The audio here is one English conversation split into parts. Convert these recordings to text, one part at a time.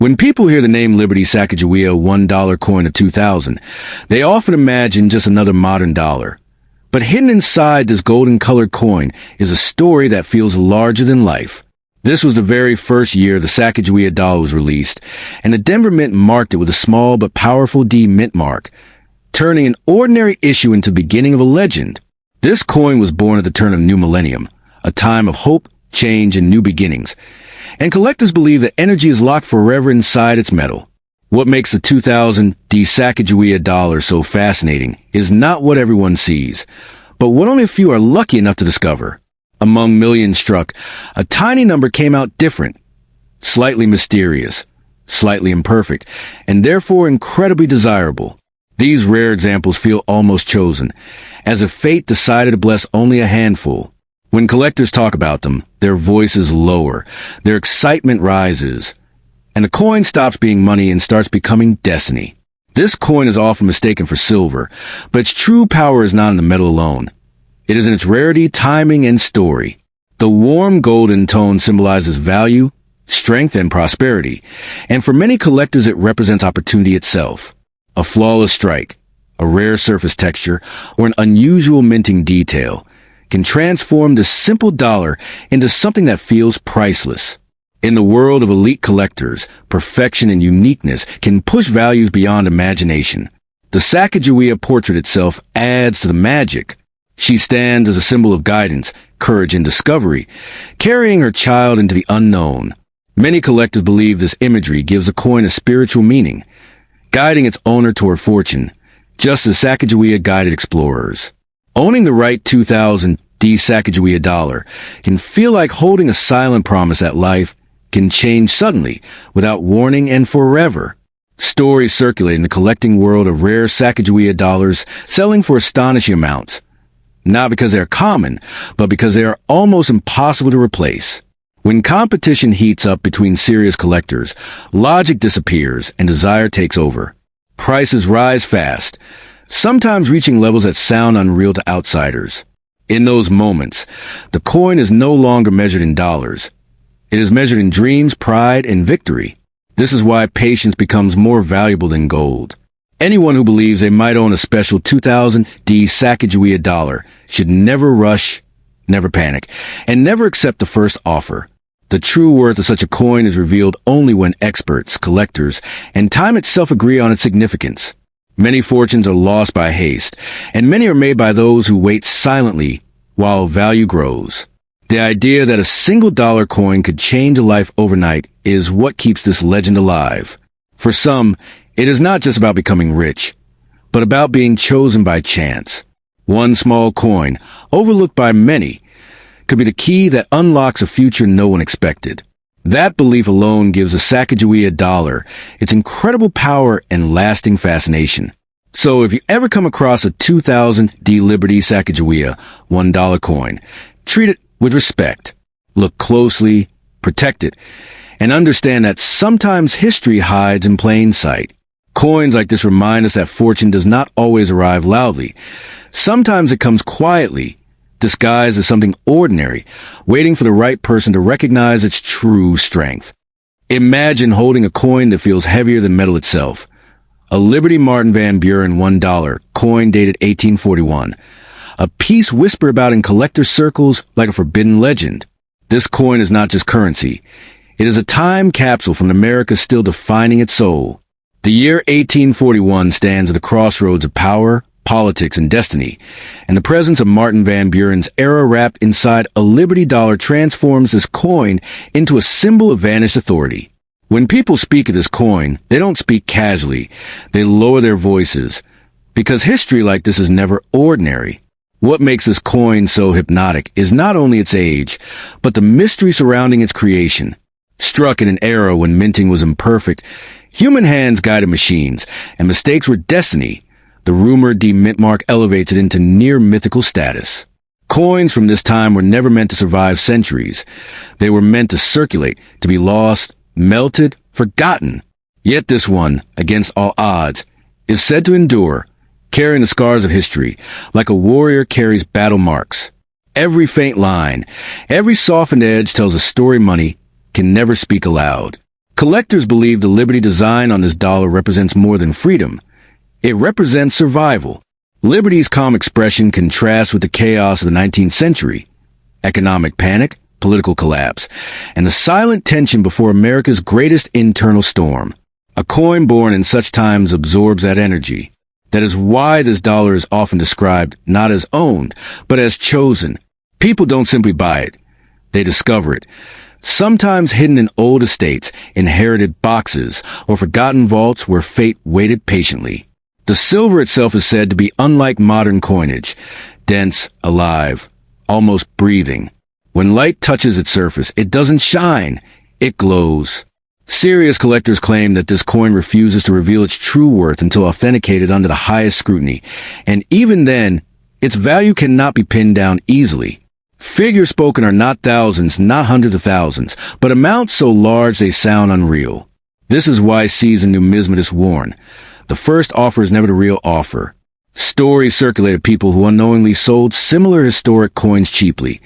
When people hear the name Liberty Sacagawea $1 coin of 2000, they often imagine just another modern dollar. But hidden inside this golden-colored coin is a story that feels larger than life. This was the very first year the Sacagawea Dollar was released, and the Denver Mint marked it with a small but powerful D mint mark, turning an ordinary issue into the beginning of a legend. This coin was born at the turn of the new millennium, a time of hope, change, and new beginnings. And collectors believe that energy is locked forever inside its metal. What makes the 2000 D Sacagawea Dollar so fascinating is not what everyone sees, but what only a few are lucky enough to discover. Among millions struck, a tiny number came out different, slightly mysterious, slightly imperfect, and therefore incredibly desirable. These rare examples feel almost chosen, as if fate decided to bless only a handful. When collectors talk about them, their voices lower, their excitement rises, and the coin stops being money and starts becoming destiny. This coin is often mistaken for silver, but its true power is not in the metal alone. It is in its rarity, timing, and story. The warm golden tone symbolizes value, strength, and prosperity, and for many collectors it represents opportunity itself. A flawless strike, a rare surface texture, or an unusual minting detail can transform this simple dollar into something that feels priceless. In the world of elite collectors, perfection and uniqueness can push values beyond imagination. The Sacagawea portrait itself adds to the magic. She stands as a symbol of guidance, courage, and discovery, carrying her child into the unknown. Many collectors believe this imagery gives a coin a spiritual meaning, guiding its owner toward fortune, just as Sacagawea guided explorers. Owning the right 2000 D Sacagawea Dollar can feel like holding a silent promise that life can change suddenly, without warning and forever. Stories circulate in the collecting world of rare Sacagawea dollars selling for astonishing amounts, not because they are common, but because they are almost impossible to replace. When competition heats up between serious collectors, logic disappears and desire takes over. Prices rise fast, sometimes reaching levels that sound unreal to outsiders. In those moments, the coin is no longer measured in dollars. It is measured in dreams, pride, and victory. This is why patience becomes more valuable than gold. Anyone who believes they might own a special 2000 D Sacagawea Dollar should never rush, never panic, and never accept the first offer. The true worth of such a coin is revealed only when experts, collectors, and time itself agree on its significance. Many fortunes are lost by haste, and many are made by those who wait silently while value grows. The idea that a single dollar coin could change a life overnight is what keeps this legend alive. For some, it is not just about becoming rich, but about being chosen by chance. One small coin, overlooked by many, could be the key that unlocks a future no one expected. That belief alone gives the Sacagawea Dollar its incredible power and lasting fascination. So if you ever come across a 2000 D Liberty Sacagawea $1 coin, treat it with respect. Look closely, protect it, and understand that sometimes history hides in plain sight. Coins like this remind us that fortune does not always arrive loudly. Sometimes it comes quietly, disguised as something ordinary, waiting for the right person to recognize its true strength. Imagine holding a coin that feels heavier than metal itself. A Liberty Martin Van Buren $1 coin dated 1841. A piece whispered about in collector circles like a forbidden legend. This coin is not just currency. It is a time capsule from America still defining its soul. The year 1841 stands at the crossroads of power, politics, and destiny, and the presence of Martin Van Buren's era wrapped inside a Liberty dollar transforms this coin into a symbol of vanished authority. When people speak of this coin, they don't speak casually. They lower their voices, because history like this is never ordinary. What makes this coin so hypnotic is not only its age, but the mystery surrounding its creation. Struck in an era when minting was imperfect, human hands guided machines, and mistakes were destiny, the rumored D-mint mark elevates it into near mythical status. Coins from this time were never meant to survive centuries. They were meant to circulate, to be lost, melted, forgotten. Yet this one, against all odds, is said to endure, carrying the scars of history, like a warrior carries battle marks. Every faint line, every softened edge tells a story money can never speak aloud. Collectors believe the Liberty design on this dollar represents more than freedom. It represents survival. Liberty's calm expression contrasts with the chaos of the 19th century. Economic panic, political collapse, and the silent tension before America's greatest internal storm. A coin born in such times absorbs that energy. That is why this dollar is often described not as owned, but as chosen. People don't simply buy it. They discover it. Sometimes hidden in old estates, inherited boxes, or forgotten vaults where fate waited patiently. The silver itself is said to be unlike modern coinage, dense, alive, almost breathing. When light touches its surface, it doesn't shine, it glows. Serious collectors claim that this coin refuses to reveal its true worth until authenticated under the highest scrutiny, and even then, its value cannot be pinned down easily. Figures spoken are not thousands, not hundreds of thousands, but amounts so large they sound unreal. This is why seasoned numismatists warn. The first offer is never the real offer. Stories circulate of people who unknowingly sold similar historic coins cheaply,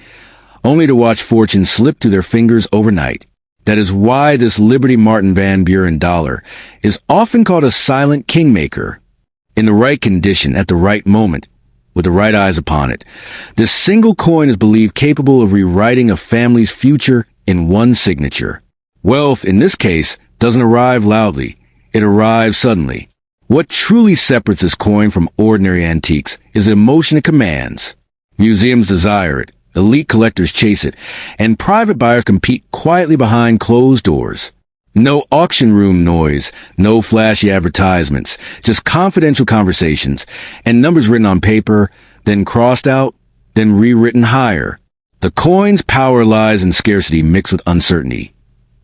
only to watch fortunes slip through their fingers overnight. That is why this Liberty Martin Van Buren dollar is often called a silent kingmaker. In the right condition, at the right moment, with the right eyes upon it, this single coin is believed capable of rewriting a family's future in one signature. Wealth, in this case, doesn't arrive loudly. It arrives suddenly. What truly separates this coin from ordinary antiques is the emotion it commands. Museums desire it. Elite collectors chase it, and private buyers compete quietly behind closed doors. No auction room noise, no flashy advertisements, just confidential conversations, and numbers written on paper, then crossed out, then rewritten higher. The coin's power lies in scarcity mixed with uncertainty.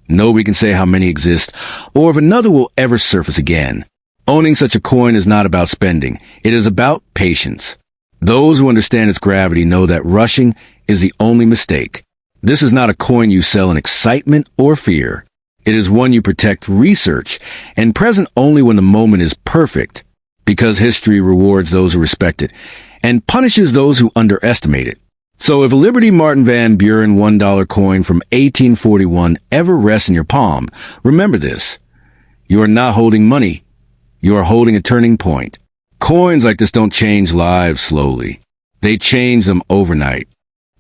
Nobody can say how many exist, or if another will ever surface again. Owning such a coin is not about spending, it is about patience. Those who understand its gravity know that rushing is the only mistake. This is not a coin you sell in excitement or fear. It is one you protect, research, and present only when the moment is perfect, because history rewards those who respect it and punishes those who underestimate it. So if a Liberty Martin Van Buren $1 coin from 1841 ever rests in your palm, remember this. You are not holding money. You are holding a turning point. Coins like this don't change lives slowly. They change them overnight.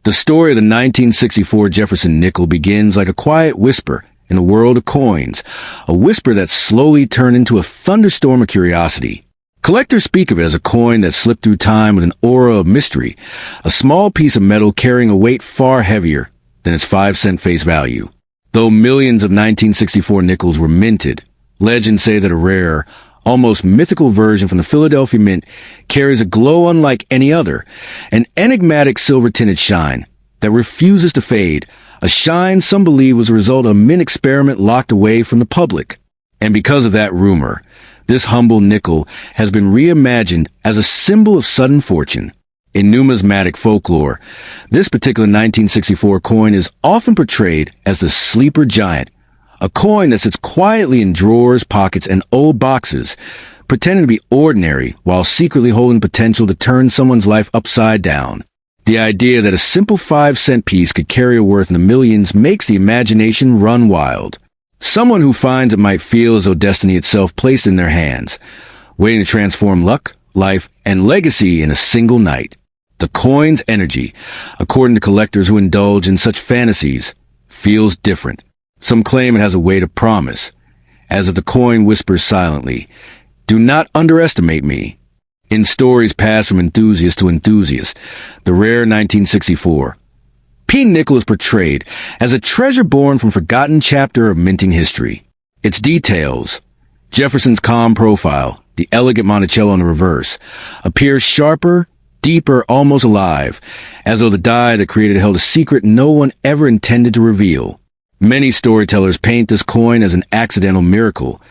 The story of the 1964 Jefferson Nickel begins like a quiet whisper in a world of coins, a whisper that slowly turned into a thunderstorm of curiosity. Collectors speak of it as a coin that slipped through time with an aura of mystery, a small piece of metal carrying a weight far heavier than its 5-cent face value. Though millions of 1964 nickels were minted, legends say that a rare, almost mythical version from the Philadelphia Mint carries a glow unlike any other, an enigmatic silver-tinted shine that refuses to fade, a shine some believe was a result of a mint experiment locked away from the public. And because of that rumor, this humble nickel has been reimagined as a symbol of sudden fortune. In numismatic folklore, this particular 1964 coin is often portrayed as the sleeper giant, a coin that sits quietly in drawers, pockets, and old boxes, pretending to be ordinary while secretly holding potential to turn someone's life upside down. The idea that a simple 5-cent piece could carry a worth in the millions makes the imagination run wild. Someone who finds it might feel as though destiny itself placed in their hands, waiting to transform luck, life, and legacy in a single night. The coin's energy, according to collectors who indulge in such fantasies, feels different. Some claim it has a weight of promise, as if the coin whispers silently, "Do not underestimate me." In stories passed from enthusiast to enthusiast, the rare 1964 P. Nickel is portrayed as a treasure born from forgotten chapter of minting history. Its details, Jefferson's calm profile, the elegant Monticello on the reverse, appears sharper, deeper, almost alive, as though the die that created it held a secret no one ever intended to reveal. Many storytellers paint this coin as an accidental miracle,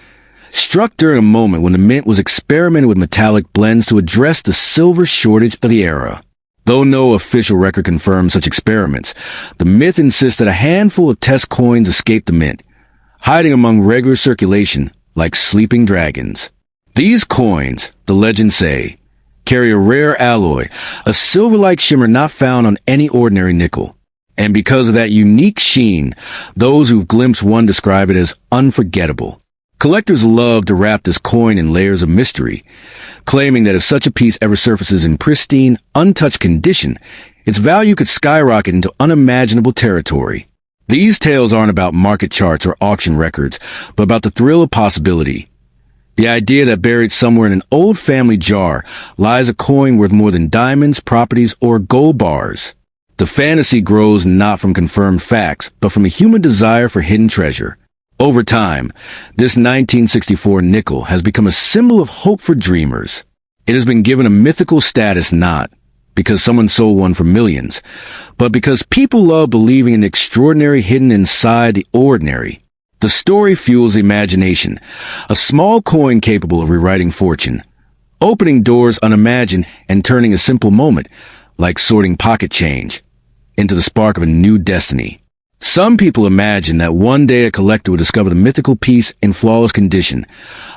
struck during a moment when the mint was experimenting with metallic blends to address the silver shortage of the era. Though no official record confirms such experiments, the myth insists that a handful of test coins escaped the mint, hiding among regular circulation like sleeping dragons. These coins, the legends say, carry a rare alloy, a silver-like shimmer not found on any ordinary nickel. And because of that unique sheen, those who've glimpsed one describe it as unforgettable. Collectors love to wrap this coin in layers of mystery, claiming that if such a piece ever surfaces in pristine, untouched condition, its value could skyrocket into unimaginable territory. These tales aren't about market charts or auction records, but about the thrill of possibility. The idea that buried somewhere in an old family jar lies a coin worth more than diamonds, properties, or gold bars. The fantasy grows not from confirmed facts, but from a human desire for hidden treasure. Over time, this 1964 nickel has become a symbol of hope for dreamers. It has been given a mythical status not because someone sold one for millions, but because people love believing in the extraordinary hidden inside the ordinary. The story fuels the imagination, a small coin capable of rewriting fortune, opening doors unimagined and turning a simple moment, like sorting pocket change, into the spark of a new destiny. Some people imagine that one day a collector will discover the mythical piece in flawless condition,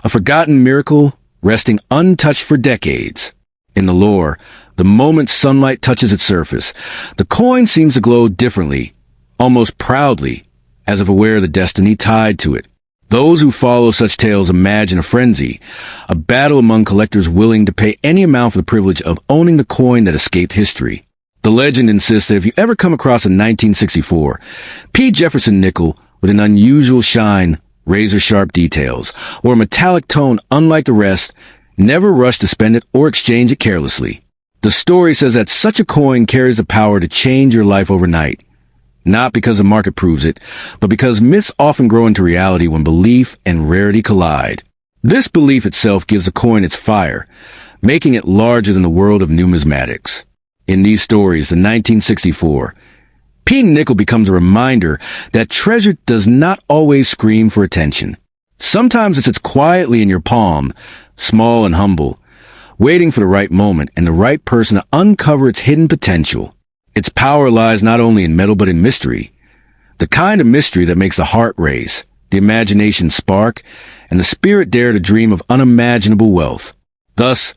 a forgotten miracle resting untouched for decades. In the lore, the moment sunlight touches its surface, the coin seems to glow differently, almost proudly, as if aware of the destiny tied to it. Those who follow such tales imagine a frenzy, a battle among collectors willing to pay any amount for the privilege of owning the coin that escaped history. The legend insists that if you ever come across a 1964 Jefferson Nickel with an unusual shine, razor-sharp details, or a metallic tone unlike the rest, never rush to spend it or exchange it carelessly. The story says that such a coin carries the power to change your life overnight. Not because the market proves it, but because myths often grow into reality when belief and rarity collide. This belief itself gives the coin its fire, making it larger than the world of numismatics. In these stories, the 1964 nickel becomes a reminder that treasure does not always scream for attention. Sometimes it sits quietly in your palm, small and humble, waiting for the right moment and the right person to uncover its hidden potential. Its power lies not only in metal but in mystery, the kind of mystery that makes the heart race, the imagination spark, and the spirit dare to dream of unimaginable wealth. Thus,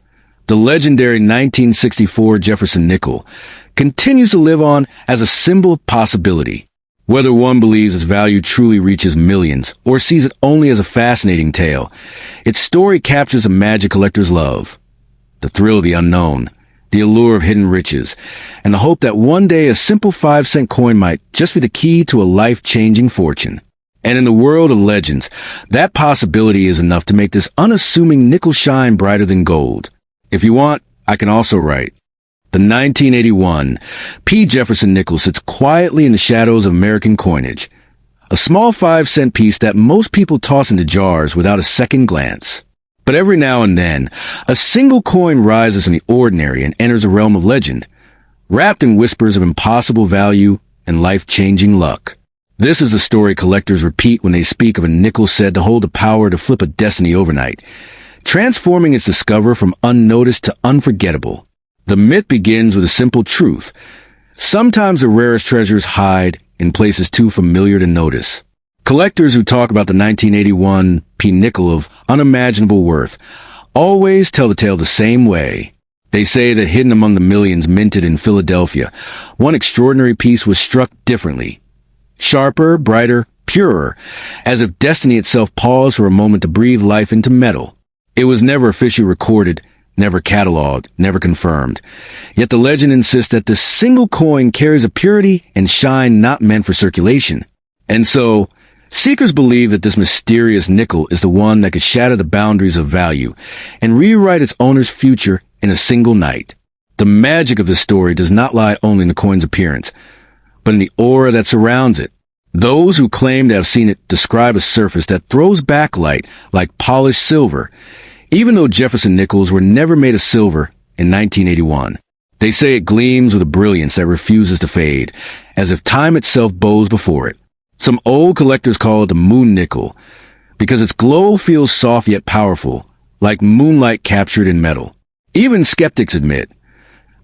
the legendary 1964 Jefferson Nickel continues to live on as a symbol of possibility. Whether one believes its value truly reaches millions or sees it only as a fascinating tale, its story captures a magic collector's love, the thrill of the unknown, the allure of hidden riches, and the hope that one day a simple 5-cent coin might just be the key to a life-changing fortune. And in the world of legends, that possibility is enough to make this unassuming nickel shine brighter than gold. If you want, I can also write. The 1981 Jefferson Nickel sits quietly in the shadows of American coinage, a small 5-cent piece that most people toss into jars without a second glance. But every now and then, a single coin rises from the ordinary and enters a realm of legend, wrapped in whispers of impossible value and life-changing luck. This is the story collectors repeat when they speak of a nickel said to hold the power to flip a destiny overnight, transforming its discoverer from unnoticed to unforgettable. The myth begins with a simple truth. Sometimes the rarest treasures hide in places too familiar to notice. Collectors who talk about the 1981 nickel of unimaginable worth always tell the tale the same way. They say that hidden among the millions minted in Philadelphia, one extraordinary piece was struck differently. Sharper, brighter, purer, as if destiny itself paused for a moment to breathe life into metal. It was never officially recorded, never cataloged, never confirmed. Yet the legend insists that this single coin carries a purity and shine not meant for circulation. And so, seekers believe that this mysterious nickel is the one that could shatter the boundaries of value and rewrite its owner's future in a single night. The magic of this story does not lie only in the coin's appearance, but in the aura that surrounds it. Those who claim to have seen it describe a surface that throws back light like polished silver, even though Jefferson nickels were never made of silver in 1981. They say it gleams with a brilliance that refuses to fade, as if time itself bows before it. Some old collectors call it the moon nickel, because its glow feels soft yet powerful, like moonlight captured in metal. Even skeptics admit,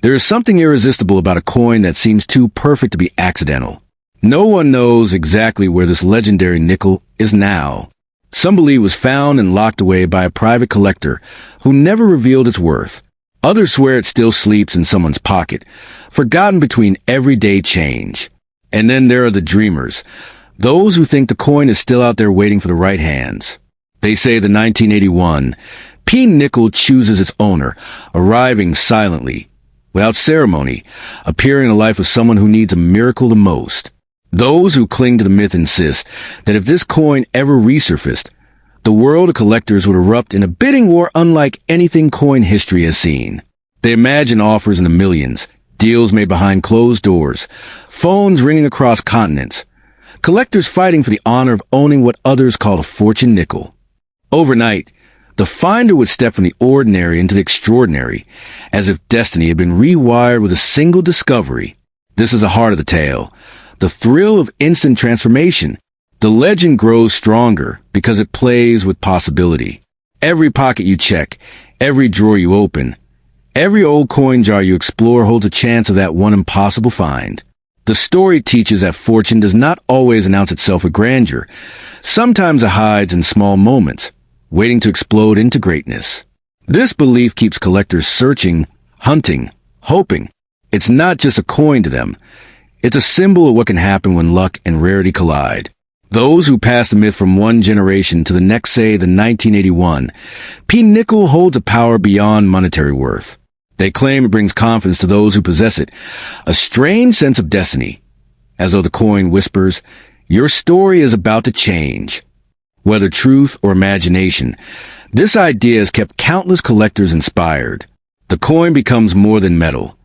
there is something irresistible about a coin that seems too perfect to be accidental. No one knows exactly where this legendary nickel is now. Some believe it was found and locked away by a private collector who never revealed its worth. Others swear it still sleeps in someone's pocket, forgotten between everyday change. And then there are the dreamers, those who think the coin is still out there waiting for the right hands. They say the 1981 P nickel chooses its owner, arriving silently, without ceremony, appearing in the life of someone who needs a miracle the most. Those who cling to the myth insist that if this coin ever resurfaced, the world of collectors would erupt in a bidding war unlike anything coin history has seen. They imagine offers in the millions, deals made behind closed doors, phones ringing across continents, collectors fighting for the honor of owning what others call a fortune nickel. Overnight, the finder would step from the ordinary into the extraordinary, as if destiny had been rewired with a single discovery. This is the heart of the tale, the thrill of instant transformation. The legend grows stronger because it plays with possibility. Every pocket you check, every drawer you open, every old coin jar you explore holds a chance of that one impossible find. The story teaches that fortune does not always announce itself with grandeur. Sometimes it hides in small moments, waiting to explode into greatness. This belief keeps collectors searching, hunting, hoping. It's not just a coin to them. It's a symbol of what can happen when luck and rarity collide. Those who pass the myth from one generation to the next say the 1981 P nickel holds a power beyond monetary worth. They claim it brings confidence to those who possess it, a strange sense of destiny, as though the coin whispers, "Your story is about to change." Whether truth or imagination, this idea has kept countless collectors inspired. The coin becomes more than metal.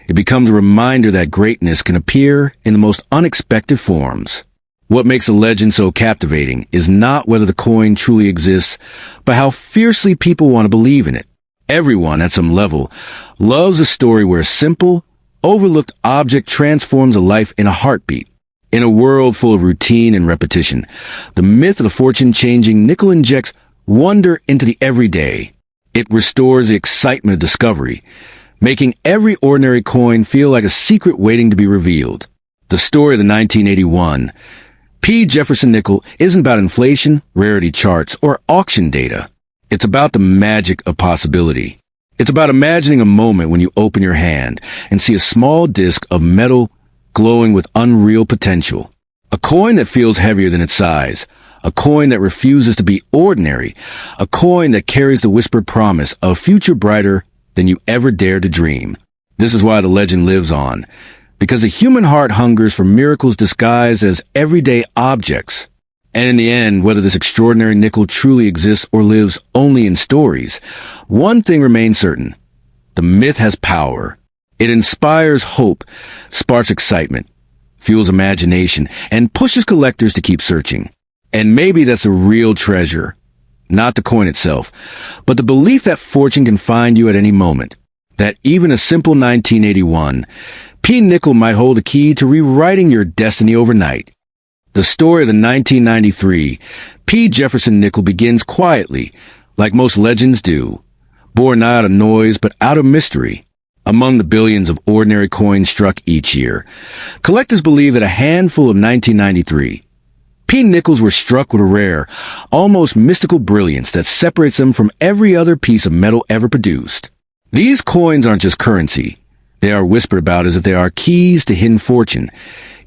It becomes a reminder that greatness can appear in the most unexpected forms. What makes a legend so captivating is not whether the coin truly exists, but how fiercely people want to believe in it. Everyone, at some level, loves a story where a simple, overlooked object transforms a life in a heartbeat. In a world full of routine and repetition, the myth of the fortune-changing nickel injects wonder into the everyday. It restores the excitement of discovery, making every ordinary coin feel like a secret waiting to be revealed. The story of the 1981 P. Jefferson Nickel isn't about inflation, rarity charts, or auction data. It's about the magic of possibility. It's about imagining a moment when you open your hand and see a small disc of metal glowing with unreal potential. A coin that feels heavier than its size. A coin that refuses to be ordinary. A coin that carries the whispered promise of a future brighter than you ever dared to dream. This is why the legend lives on. Because the human heart hungers for miracles disguised as everyday objects. And in the end, whether this extraordinary nickel truly exists or lives only in stories, one thing remains certain. The myth has power. It inspires hope, sparks excitement, fuels imagination, and pushes collectors to keep searching. And maybe that's the real treasure. Not the coin itself, but the belief that fortune can find you at any moment. That even a simple 1981 P nickel might hold a key to rewriting your destiny overnight. The story of the 1993 P. Jefferson Nickel begins quietly, like most legends do, born not out of noise but out of mystery. Among the billions of ordinary coins struck each year, collectors believe that a handful of 1993 P nickels were struck with a rare, almost mystical brilliance that separates them from every other piece of metal ever produced. These coins aren't just currency. They are whispered about as if they are keys to hidden fortune,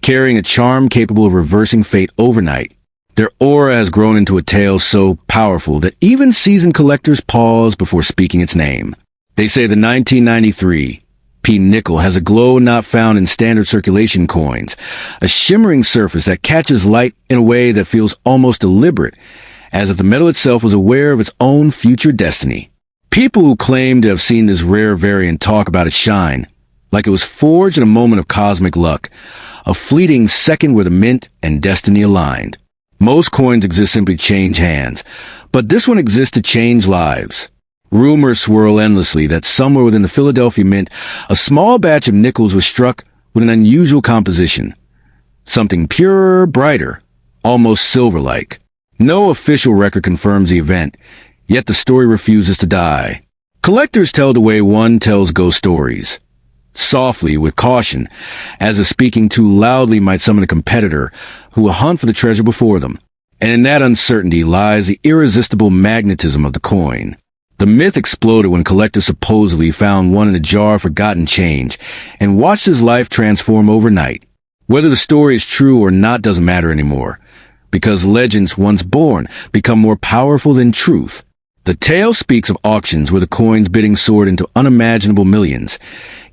carrying a charm capable of reversing fate overnight. Their aura has grown into a tale so powerful that even seasoned collectors pause before speaking its name. They say the 1993 P nickel has a glow not found in standard circulation coins, a shimmering surface that catches light in a way that feels almost deliberate, as if the metal itself was aware of its own future destiny. People who claim to have seen this rare variant talk about its shine, like it was forged in a moment of cosmic luck, a fleeting second where the mint and destiny aligned. Most coins exist simply to change hands, but this one exists to change lives. Rumors swirl endlessly that somewhere within the Philadelphia Mint, a small batch of nickels was struck with an unusual composition. Something purer, brighter, almost silver-like. No official record confirms the event, yet the story refuses to die. Collectors tell the way one tells ghost stories. Softly, with caution, as if speaking too loudly might summon a competitor who will hunt for the treasure before them. And in that uncertainty lies the irresistible magnetism of the coin. The myth exploded when collectors supposedly found one in a jar of forgotten change and watched his life transform overnight. Whether the story is true or not doesn't matter anymore, because legends once born become more powerful than truth. The tale speaks of auctions where the coins bidding soared into unimaginable millions,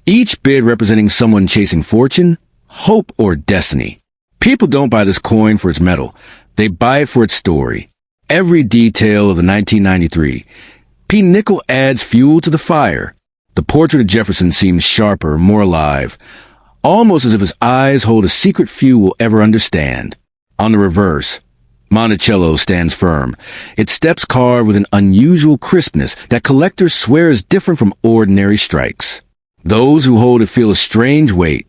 each bid representing someone chasing fortune, hope, or destiny. People don't buy this coin for its metal. They buy it for its story. Every detail of the 1993 P. Nickel adds fuel to the fire. The portrait of Jefferson seems sharper, more alive, almost as if his eyes hold a secret few will ever understand. On the reverse, Monticello stands firm, its steps carved with an unusual crispness that collectors swear is different from ordinary strikes. Those who hold it feel a strange weight,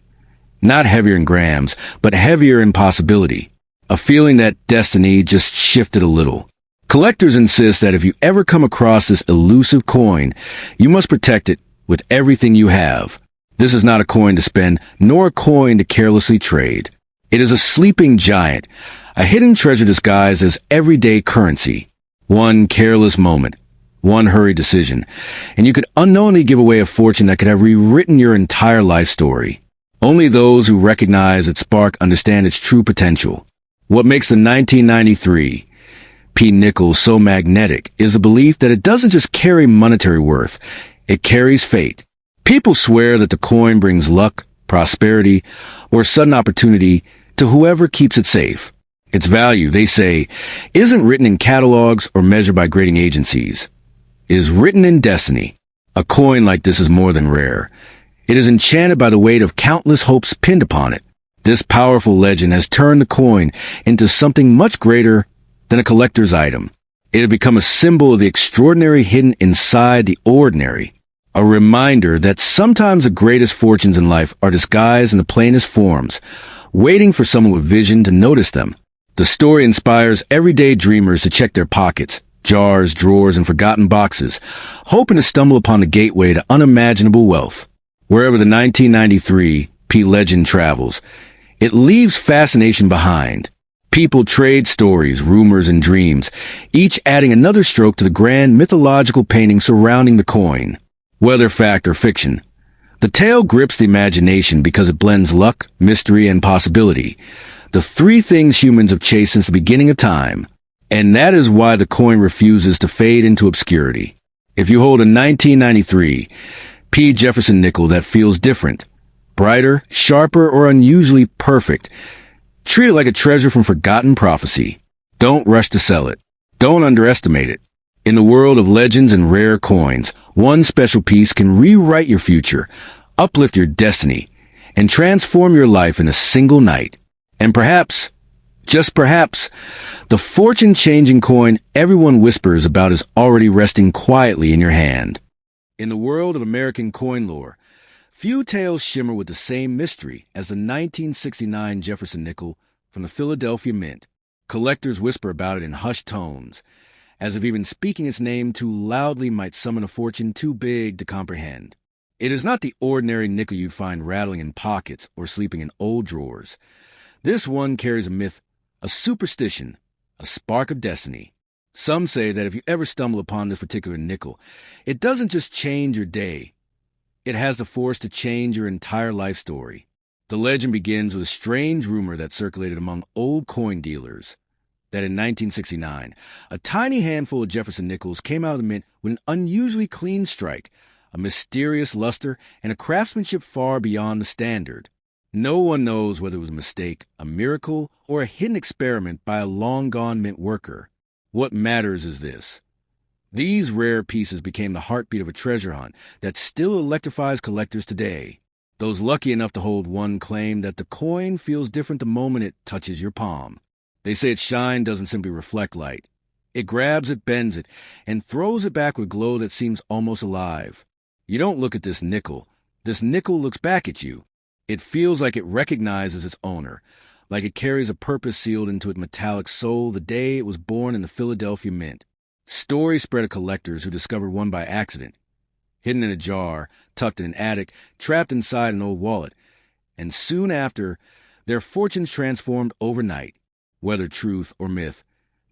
not heavier in grams, but heavier in possibility, a feeling that destiny just shifted a little. Collectors insist that if you ever come across this elusive coin, you must protect it with everything you have. This is not a coin to spend, nor a coin to carelessly trade. It is a sleeping giant, a hidden treasure disguised as everyday currency. One careless moment, one hurried decision, and you could unknowingly give away a fortune that could have rewritten your entire life story. Only those who recognize its spark understand its true potential. What makes the 1993 P. Nickel so magnetic is the belief that it doesn't just carry monetary worth, it carries fate. People swear that the coin brings luck, prosperity, or sudden opportunity to whoever keeps it safe. Its value, they say, isn't written in catalogs or measured by grading agencies. It is written in destiny. A coin like this is more than rare. It is enchanted by the weight of countless hopes pinned upon it. This powerful legend has turned the coin into something much greater than a collector's item. It had become a symbol of the extraordinary hidden inside the ordinary. A reminder that sometimes the greatest fortunes in life are disguised in the plainest forms, waiting for someone with vision to notice them. The story inspires everyday dreamers to check their pockets, jars, drawers, and forgotten boxes, hoping to stumble upon the gateway to unimaginable wealth. Wherever the 1993 P. legend travels, it leaves fascination behind. People trade stories, rumors, and dreams, each adding another stroke to the grand mythological painting surrounding the coin. Whether fact or fiction, the tale grips the imagination because it blends luck, mystery, and possibility, the three things humans have chased since the beginning of time. And that is why the coin refuses to fade into obscurity. If you hold a 1993 P. Jefferson nickel that feels different, brighter, sharper, or unusually perfect, treat it like a treasure from forgotten prophecy. Don't rush to sell it. Don't underestimate it. In the world of legends and rare coins, one special piece can rewrite your future, uplift your destiny, and transform your life in a single night. And perhaps, just perhaps, the fortune-changing coin everyone whispers about is already resting quietly in your hand. In the world of American coin lore, few tales shimmer with the same mystery as the 1969 Jefferson nickel from the Philadelphia Mint. Collectors whisper about it in hushed tones, as if even speaking its name too loudly might summon a fortune too big to comprehend. It is not the ordinary nickel you'd find rattling in pockets or sleeping in old drawers. This one carries a myth, a superstition, a spark of destiny. Some say that if you ever stumble upon this particular nickel, it doesn't just change your day. It has the force to change your entire life story. The legend begins with a strange rumor that circulated among old coin dealers, that in 1969, a tiny handful of Jefferson nickels came out of the mint with an unusually clean strike, a mysterious luster, and a craftsmanship far beyond the standard. No one knows whether it was a mistake, a miracle, or a hidden experiment by a long-gone mint worker. What matters is this. These rare pieces became the heartbeat of a treasure hunt that still electrifies collectors today. Those lucky enough to hold one claim that the coin feels different the moment it touches your palm. They say its shine doesn't simply reflect light. It grabs it, bends it, and throws it back with glow that seems almost alive. You don't look at this nickel. This nickel looks back at you. It feels like it recognizes its owner, like it carries a purpose sealed into its metallic soul the day it was born in the Philadelphia Mint. Stories spread of collectors who discovered one by accident, hidden in a jar, tucked in an attic, trapped inside an old wallet, and soon after, their fortunes transformed overnight. Whether truth or myth,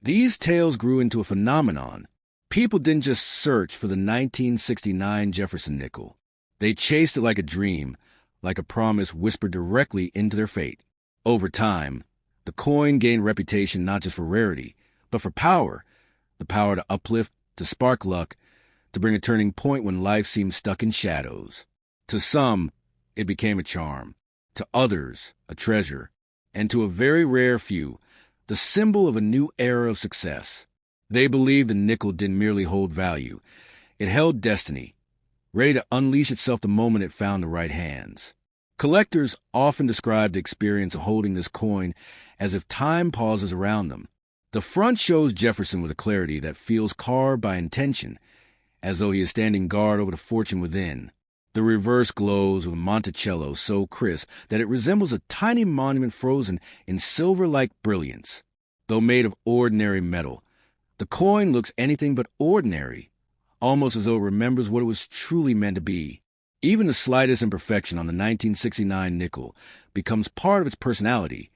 these tales grew into a phenomenon. People didn't just search for the 1969 Jefferson nickel. They chased it like a dream, like a promise whispered directly into their fate. Over time, the coin gained reputation not just for rarity, but for power. The power to uplift, to spark luck, to bring a turning point when life seemed stuck in shadows. To some, it became a charm. To others, a treasure. And to a very rare few, the symbol of a new era of success. They believed the nickel didn't merely hold value. It held destiny, ready to unleash itself the moment it found the right hands. Collectors often describe the experience of holding this coin as if time pauses around them. The front shows Jefferson with a clarity that feels carved by intention, as though he is standing guard over the fortune within. The reverse glows with Monticello so crisp that it resembles a tiny monument frozen in silver-like brilliance. Though made of ordinary metal, the coin looks anything but ordinary, almost as though it remembers what it was truly meant to be. Even the slightest imperfection on the 1969 nickel becomes part of its personality,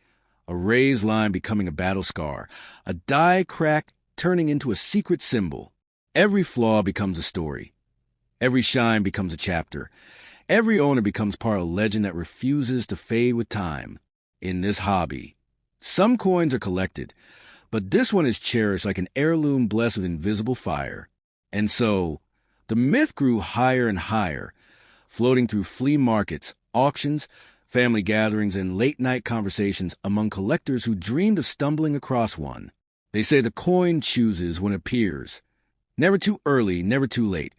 a raised line becoming a battle scar, a die crack turning into a secret symbol. Every flaw becomes a story. Every shine becomes a chapter. Every owner becomes part of a legend that refuses to fade with time. In this hobby, some coins are collected, but this one is cherished like an heirloom blessed with invisible fire. And so, the myth grew higher and higher, floating through flea markets, auctions, family gatherings, and late-night conversations among collectors who dreamed of stumbling across one. They say the coin chooses when it appears. Never too early, never too late.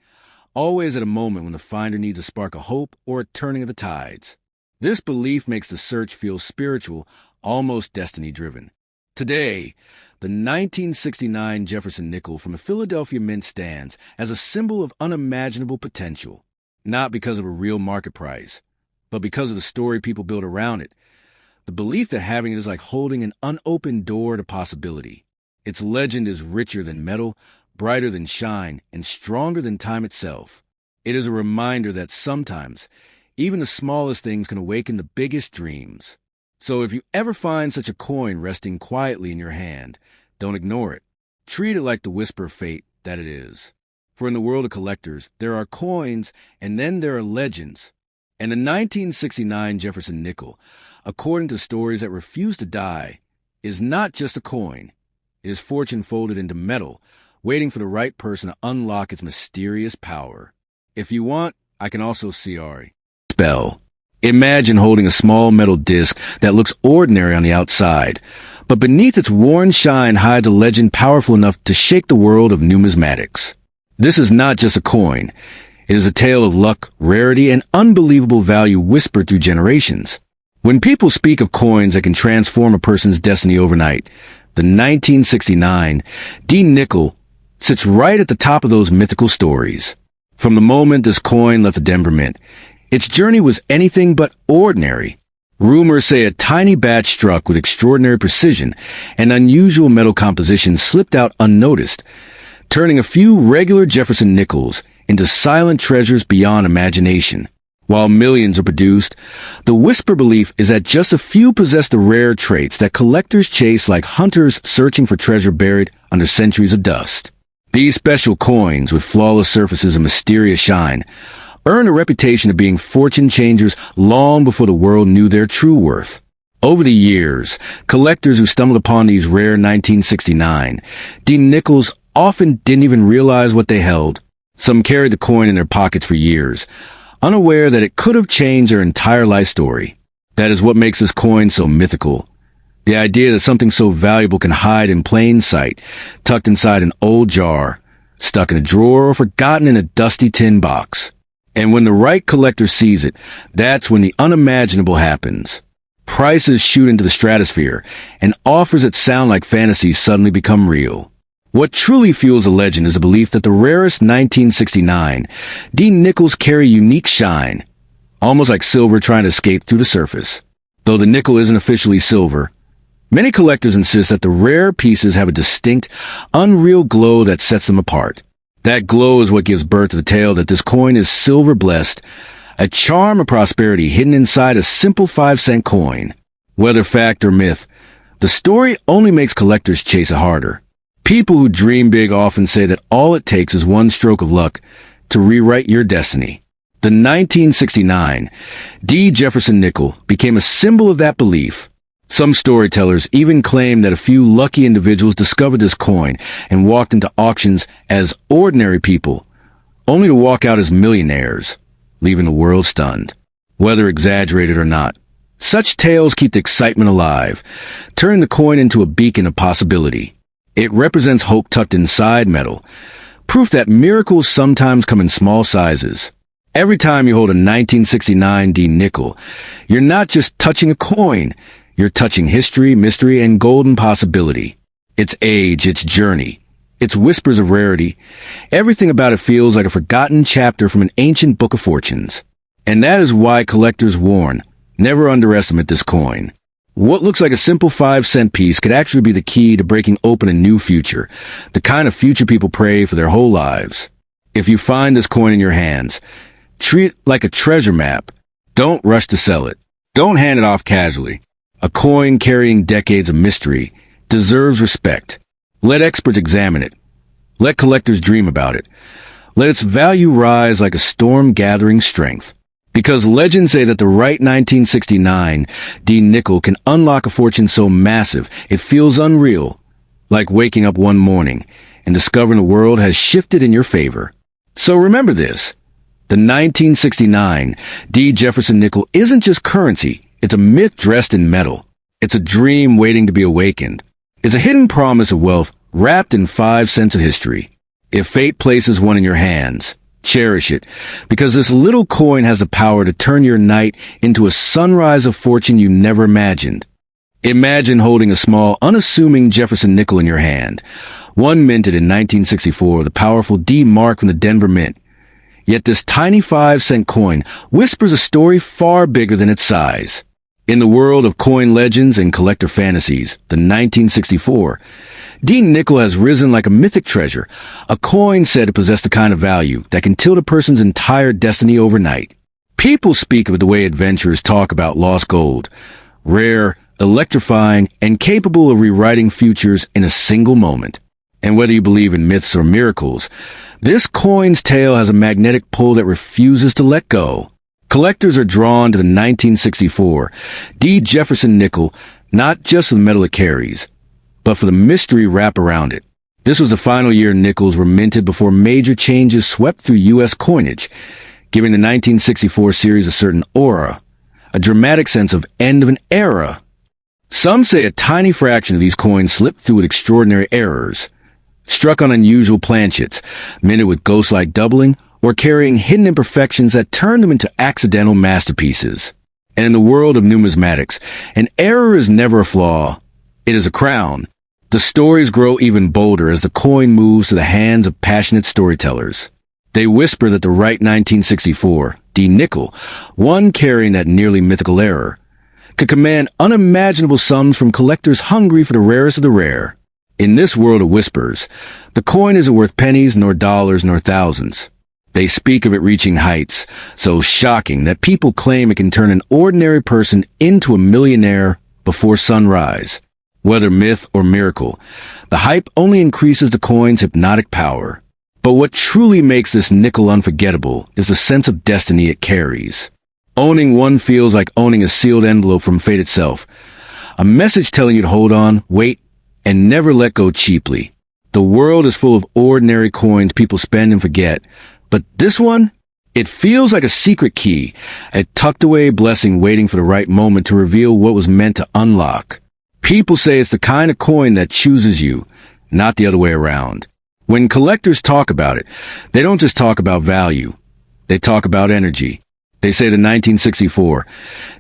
Always at a moment when the finder needs a spark of hope or a turning of the tides. This belief makes the search feel spiritual, almost destiny-driven. Today, the 1969 Jefferson Nickel from a Philadelphia Mint stands as a symbol of unimaginable potential, not because of a real market price, but because of the story people build around it, the belief that having it is like holding an unopened door to possibility. Its legend is richer than metal, brighter than shine, and stronger than time itself. It is a reminder that sometimes, even the smallest things can awaken the biggest dreams. So if you ever find such a coin resting quietly in your hand, don't ignore it. Treat it like the whisper of fate that it is. For in the world of collectors, there are coins and then there are legends. And the 1969 Jefferson Nickel, according to stories that refuse to die, is not just a coin. It is fortune folded into metal, waiting for the right person to unlock its mysterious power. If you want, I can also see our spell. Imagine holding a small metal disc that looks ordinary on the outside, but beneath its worn shine hides a legend powerful enough to shake the world of numismatics. This is not just a coin. It is a tale of luck, rarity, and unbelievable value whispered through generations. When people speak of coins that can transform a person's destiny overnight, the 1969 D Nickel sits right at the top of those mythical stories. From the moment this coin left the Denver Mint, its journey was anything but ordinary. Rumors say a tiny batch struck with extraordinary precision and unusual metal composition slipped out unnoticed, turning a few regular Jefferson nickels into silent treasures beyond imagination. While millions are produced, the whisper belief is that just a few possess the rare traits that collectors chase like hunters searching for treasure buried under centuries of dust. These special coins, with flawless surfaces and mysterious shine, earned a reputation of being fortune changers long before the world knew their true worth. Over the years, collectors who stumbled upon these rare 1969 D nickels often didn't even realize what they held. Some carried the coin in their pockets for years, unaware that it could have changed their entire life story. That is what makes this coin so mythical. The idea that something so valuable can hide in plain sight, tucked inside an old jar, stuck in a drawer, or forgotten in a dusty tin box. And when the right collector sees it, that's when the unimaginable happens. Prices shoot into the stratosphere, and offers that sound like fantasies suddenly become real. What truly fuels a legend is a belief that the rarest 1969 D nickels carry unique shine, almost like silver trying to escape through the surface. Though the nickel isn't officially silver, many collectors insist that the rare pieces have a distinct, unreal glow that sets them apart. That glow is what gives birth to the tale that this coin is silver-blessed, a charm of prosperity hidden inside a simple 5-cent coin. Whether fact or myth, the story only makes collectors chase it harder. People who dream big often say that all it takes is one stroke of luck to rewrite your destiny. The 1969 D. Jefferson Nickel became a symbol of that belief. Some storytellers even claim that a few lucky individuals discovered this coin and walked into auctions as ordinary people, only to walk out as millionaires, leaving the world stunned. Whether exaggerated or not, such tales keep the excitement alive, turning the coin into a beacon of possibility. It represents hope tucked inside metal, proof that miracles sometimes come in small sizes. Every time you hold a 1969 D nickel, you're not just touching a coin, you're touching history, mystery, and golden possibility. Its age, its journey, its whispers of rarity, everything about it feels like a forgotten chapter from an ancient book of fortunes. And that is why collectors warn, never underestimate this coin. What looks like a simple 5-cent piece could actually be the key to breaking open a new future, the kind of future people pray for their whole lives. If you find this coin in your hands, treat it like a treasure map. Don't rush to sell it. Don't hand it off casually. A coin carrying decades of mystery deserves respect. Let experts examine it. Let collectors dream about it. Let its value rise like a storm gathering strength. Because legends say that the right 1969 D nickel can unlock a fortune so massive it feels unreal, like waking up one morning and discovering the world has shifted in your favor. So remember this. The 1969 D Jefferson Nickel isn't just currency. It's a myth dressed in metal. It's a dream waiting to be awakened. It's a hidden promise of wealth wrapped in 5 cents of history. If fate places one in your hands, cherish it, because this little coin has the power to turn your night into a sunrise of fortune you never imagined. Imagine holding a small, unassuming Jefferson nickel in your hand, one minted in 1964 with a powerful D mark from the Denver Mint. Yet this tiny 5-cent coin whispers a story far bigger than its size. In the world of coin legends and collector fantasies, the 1964 D nickel has risen like a mythic treasure, a coin said to possess the kind of value that can tilt a person's entire destiny overnight. People speak of it the way adventurers talk about lost gold, rare, electrifying, and capable of rewriting futures in a single moment. And whether you believe in myths or miracles, this coin's tale has a magnetic pull that refuses to let go. Collectors are drawn to the 1964 D Jefferson Nickel, not just for the metal it carries, but for the mystery wrapped around it. This was the final year nickels were minted before major changes swept through U.S. coinage, giving the 1964 series a certain aura, a dramatic sense of end of an era. Some say a tiny fraction of these coins slipped through with extraordinary errors, struck on unusual planchets, minted with ghost-like doubling, or carrying hidden imperfections that turned them into accidental masterpieces. And in the world of numismatics, an error is never a flaw. It is a crown. The stories grow even bolder as the coin moves to the hands of passionate storytellers. They whisper that the right 1964 D nickel, one carrying that nearly mythical error, could command unimaginable sums from collectors hungry for the rarest of the rare. In this world of whispers, the coin isn't worth pennies nor dollars nor thousands. They speak of it reaching heights so shocking that people claim it can turn an ordinary person into a millionaire before sunrise. Whether myth or miracle, the hype only increases the coin's hypnotic power. But what truly makes this nickel unforgettable is the sense of destiny it carries. Owning one feels like owning a sealed envelope from fate itself, a message telling you to hold on, wait, and never let go cheaply. The world is full of ordinary coins people spend and forget, but this one, it feels like a secret key, a tucked-away blessing waiting for the right moment to reveal what was meant to unlock. People say it's the kind of coin that chooses you, not the other way around. When collectors talk about it, they don't just talk about value. They talk about energy. They say the 1964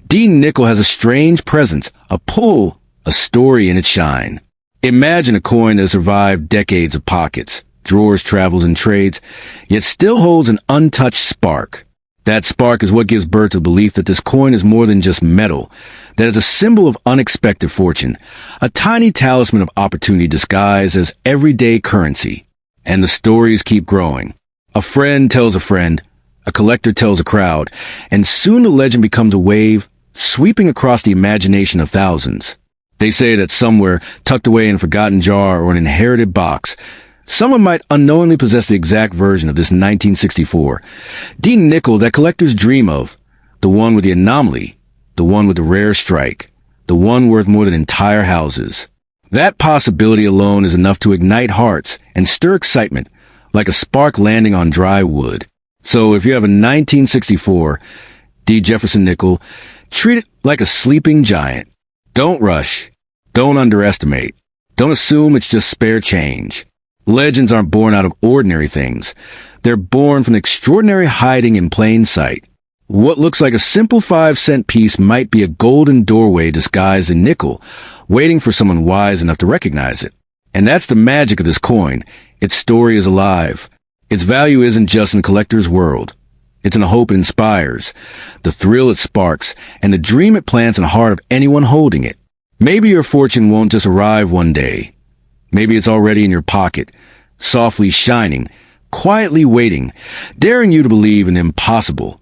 D nickel has a strange presence, a pull, a story in its shine. Imagine a coin that survived decades of pockets, drawers, travels, and trades, yet still holds an untouched spark. That spark is what gives birth to the belief that this coin is more than just metal, that it's a symbol of unexpected fortune, a tiny talisman of opportunity disguised as everyday currency. And the stories keep growing. A friend tells a friend, a collector tells a crowd, and soon the legend becomes a wave, sweeping across the imagination of thousands. They say that somewhere, tucked away in a forgotten jar or an inherited box, someone might unknowingly possess the exact version of this 1964 D nickel that collectors dream of, the one with the anomaly, the one with the rare strike, the one worth more than entire houses. That possibility alone is enough to ignite hearts and stir excitement, like a spark landing on dry wood. So if you have a 1964 Jefferson Nickel, treat it like a sleeping giant. Don't rush. Don't underestimate. Don't assume it's just spare change. Legends aren't born out of ordinary things. They're born from extraordinary hiding in plain sight. What looks like a simple 5-cent piece might be a golden doorway disguised in nickel, waiting for someone wise enough to recognize it. And that's the magic of this coin. Its story is alive. Its value isn't just in the collector's world. It's in the hope it inspires, the thrill it sparks, and the dream it plants in the heart of anyone holding it. Maybe your fortune won't just arrive one day. Maybe it's already in your pocket, softly shining, quietly waiting, daring you to believe in the impossible.